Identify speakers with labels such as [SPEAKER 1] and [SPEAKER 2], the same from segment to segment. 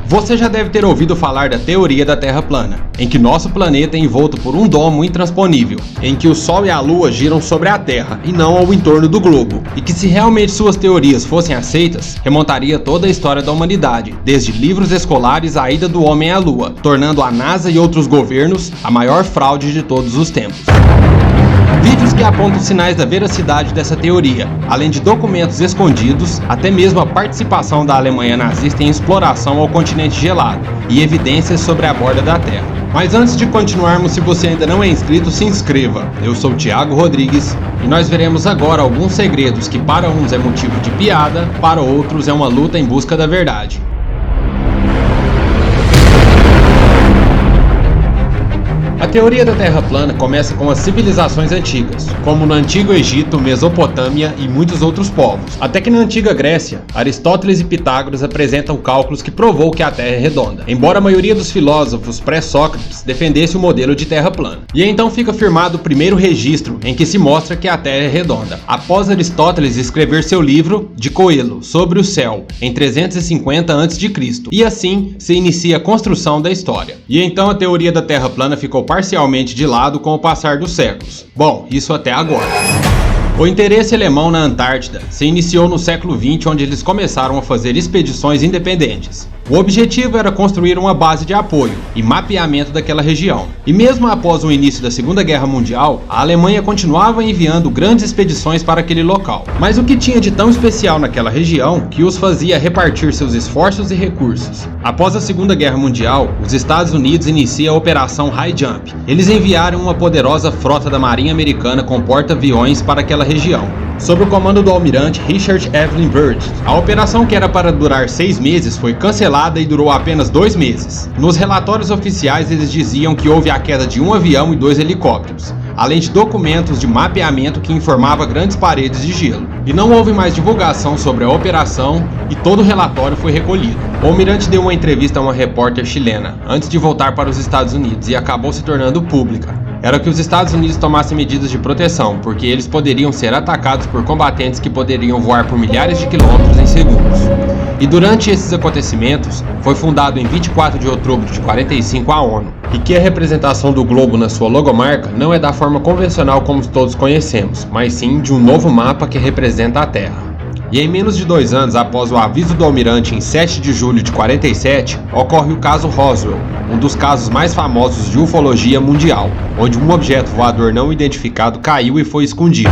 [SPEAKER 1] Você já deve ter ouvido falar da teoria da Terra plana, em que nosso planeta é envolto por um domo intransponível, em que o Sol e a Lua giram sobre a Terra e não ao entorno do globo, e que se realmente suas teorias fossem aceitas, remontaria toda a história da humanidade, desde livros escolares à ida do homem à Lua, tornando a NASA e outros governos a maior fraude de todos os tempos. Vídeos que apontam sinais da veracidade dessa teoria, além de documentos escondidos, até mesmo a participação da Alemanha nazista em exploração ao continente gelado e evidências sobre a borda da Terra. Mas antes de continuarmos, se você ainda não é inscrito, se inscreva. Eu sou Thiago Rodrigues e nós veremos agora alguns segredos que para uns é motivo de piada, para outros é uma luta em busca da verdade. A teoria da Terra plana começa com as civilizações antigas, como no Antigo Egito, Mesopotâmia e muitos outros povos. Até que na Antiga Grécia, Aristóteles e Pitágoras apresentam cálculos que provou que a Terra é redonda, embora a maioria dos filósofos pré-Sócrates defendesse o modelo de Terra plana. E então fica firmado o primeiro registro em que se mostra que a Terra é redonda, após Aristóteles escrever seu livro De Coelo, sobre o céu, em 350 a.C., e assim se inicia a construção da história. E então a teoria da Terra plana ficou parcialmente de lado com o passar dos séculos. Bom, isso até agora. O interesse alemão na Antártida se iniciou no século XX, onde eles começaram a fazer expedições independentes. O objetivo era construir uma base de apoio e mapeamento daquela região. E mesmo após o início da Segunda Guerra Mundial, a Alemanha continuava enviando grandes expedições para aquele local. Mas o que tinha de tão especial naquela região que os fazia repartir seus esforços e recursos? Após a Segunda Guerra Mundial, os Estados Unidos iniciam a Operação High Jump. Eles enviaram uma poderosa frota da Marinha Americana com porta-aviões para aquela região, sob o comando do almirante Richard Evelyn Byrd. A operação, que era para durar 6 meses, foi cancelada e durou apenas 2 meses. Nos relatórios oficiais eles diziam que houve a queda de um avião e 2 helicópteros, além de documentos de mapeamento que informava grandes paredes de gelo. E não houve mais divulgação sobre a operação e todo o relatório foi recolhido. O almirante deu uma entrevista a uma repórter chilena antes de voltar para os Estados Unidos e acabou se tornando pública. Era que os Estados Unidos tomassem medidas de proteção, porque eles poderiam ser atacados por combatentes que poderiam voar por milhares de quilômetros em segundos. E durante esses acontecimentos, foi fundado em 24 de outubro de 45 a ONU, e que a representação do globo na sua logomarca não é da forma convencional como todos conhecemos, mas sim de um novo mapa que representa a Terra. E em menos de 2 anos após o aviso do almirante em 7 de julho de 47, ocorre o caso Roswell, um dos casos mais famosos de ufologia mundial, onde um objeto voador não identificado caiu e foi escondido.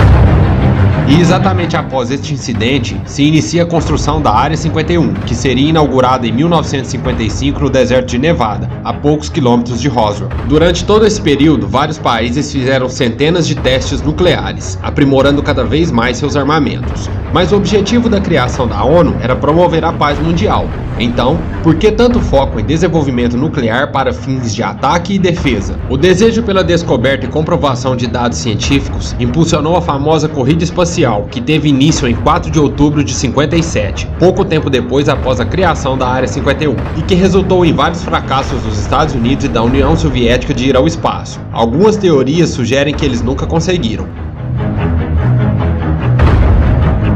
[SPEAKER 1] E exatamente após este incidente, se inicia a construção da Área 51, que seria inaugurada em 1955 no deserto de Nevada, a poucos quilômetros de Roswell. Durante todo esse período, vários países fizeram centenas de testes nucleares, aprimorando cada vez mais seus armamentos. Mas o objetivo da criação da ONU era promover a paz mundial. Então, por que tanto foco em desenvolvimento nuclear para fins de ataque e defesa? O desejo pela descoberta e comprovação de dados científicos impulsionou a famosa corrida espacial, que teve início em 4 de outubro de 57, pouco tempo depois após a criação da Área 51, e que resultou em vários fracassos dos Estados Unidos e da União Soviética de ir ao espaço. Algumas teorias sugerem que eles nunca conseguiram.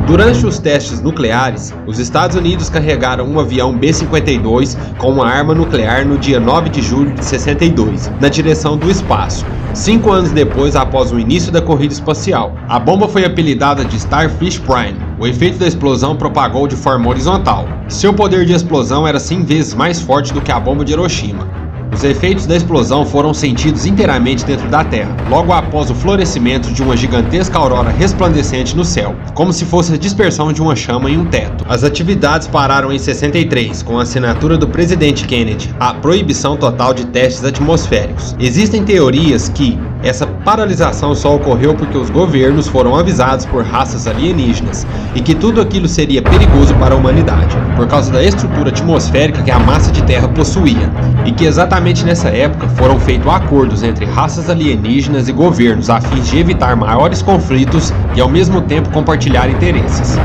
[SPEAKER 1] Durante os testes nucleares, os Estados Unidos carregaram um avião B-52 com uma arma nuclear no dia 9 de julho de 62, na direção do espaço, 5 anos depois após o início da corrida espacial. A bomba foi apelidada de Starfish Prime. O efeito da explosão propagou de forma horizontal. Seu poder de explosão era 100 vezes mais forte do que a bomba de Hiroshima. Os efeitos da explosão foram sentidos inteiramente dentro da Terra, logo após o florescimento de uma gigantesca aurora resplandecente no céu, como se fosse a dispersão de uma chama em um teto. As atividades pararam em 63, com a assinatura do presidente Kennedy, a proibição total de testes atmosféricos. Existem teorias que essa paralisação só ocorreu porque os governos foram avisados por raças alienígenas e que tudo aquilo seria perigoso para a humanidade, por causa da estrutura atmosférica que a massa de terra possuía, e que exatamente nessa época foram feitos acordos entre raças alienígenas e governos a fim de evitar maiores conflitos e ao mesmo tempo compartilhar interesses.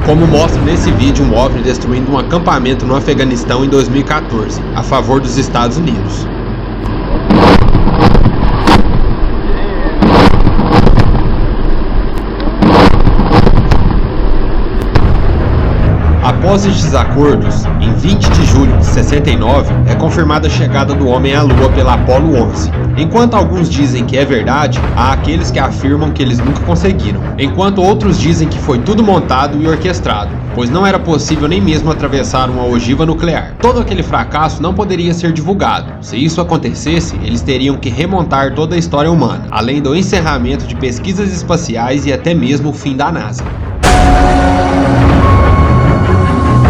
[SPEAKER 1] Como mostra nesse vídeo um OVNI destruindo um acampamento no Afeganistão em 2014, a favor dos Estados Unidos. Após estes acordos, em 20 de julho de 69, é confirmada a chegada do homem à Lua pela Apollo 11. Enquanto alguns dizem que é verdade, há aqueles que afirmam que eles nunca conseguiram, enquanto outros dizem que foi tudo montado e orquestrado, pois não era possível nem mesmo atravessar uma ogiva nuclear. Todo aquele fracasso não poderia ser divulgado. Se isso acontecesse, eles teriam que remontar toda a história humana, além do encerramento de pesquisas espaciais e até mesmo o fim da NASA.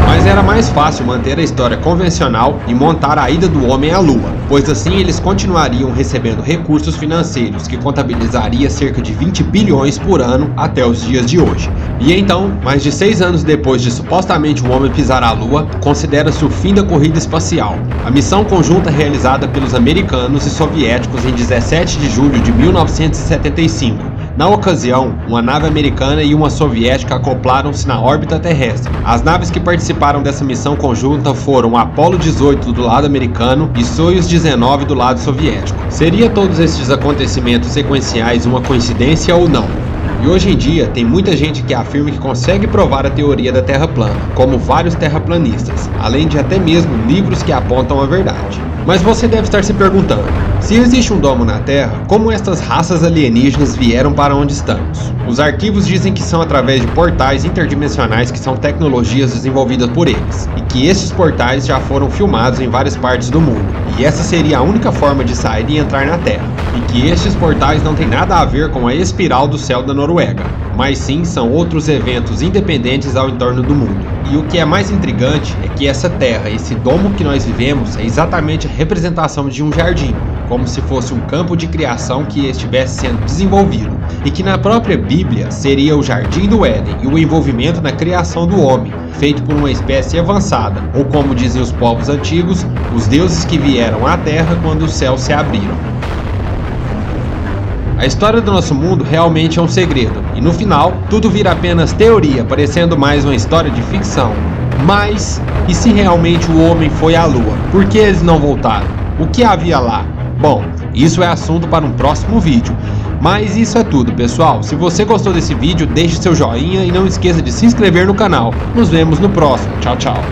[SPEAKER 1] Mas era mais fácil manter a história convencional e montar a ida do homem à Lua, pois assim eles continuariam recebendo recursos financeiros que contabilizaria cerca de 20 bilhões por ano até os dias de hoje. E então, mais de 6 anos depois de supostamente o homem pisar a Lua, considera-se o fim da corrida espacial. A missão conjunta realizada pelos americanos e soviéticos em 17 de julho de 1975. Na ocasião, uma nave americana e uma soviética acoplaram-se na órbita terrestre. As naves que participaram dessa missão conjunta foram Apollo 18 do lado americano e Soyuz 19 do lado soviético. Seria todos estes acontecimentos sequenciais uma coincidência ou não? E hoje em dia, tem muita gente que afirma que consegue provar a teoria da Terra plana, como vários terraplanistas, além de até mesmo livros que apontam a verdade. Mas você deve estar se perguntando, se existe um domo na Terra, como estas raças alienígenas vieram para onde estamos? Os arquivos dizem que são através de portais interdimensionais que são tecnologias desenvolvidas por eles, e que estes portais já foram filmados em várias partes do mundo, e essa seria a única forma de sair e entrar na Terra, e que estes portais não têm nada a ver com a espiral do céu da Noruega, mas sim são outros eventos independentes ao entorno do mundo. E o que é mais intrigante é que essa Terra, esse domo que nós vivemos, é exatamente a representação de um jardim, como se fosse um campo de criação que estivesse sendo desenvolvido, e que na própria Bíblia seria o Jardim do Éden e o envolvimento na criação do homem, feito por uma espécie avançada, ou como dizem os povos antigos, os deuses que vieram à Terra quando os céus se abriram. A história do nosso mundo realmente é um segredo, e no final, tudo vira apenas teoria, parecendo mais uma história de ficção. Mas, e se realmente o homem foi à Lua? Por que eles não voltaram? O que havia lá? Bom, isso é assunto para um próximo vídeo. Mas isso é tudo, pessoal. Se você gostou desse vídeo, deixe seu joinha e não esqueça de se inscrever no canal. Nos vemos no próximo. Tchau, tchau.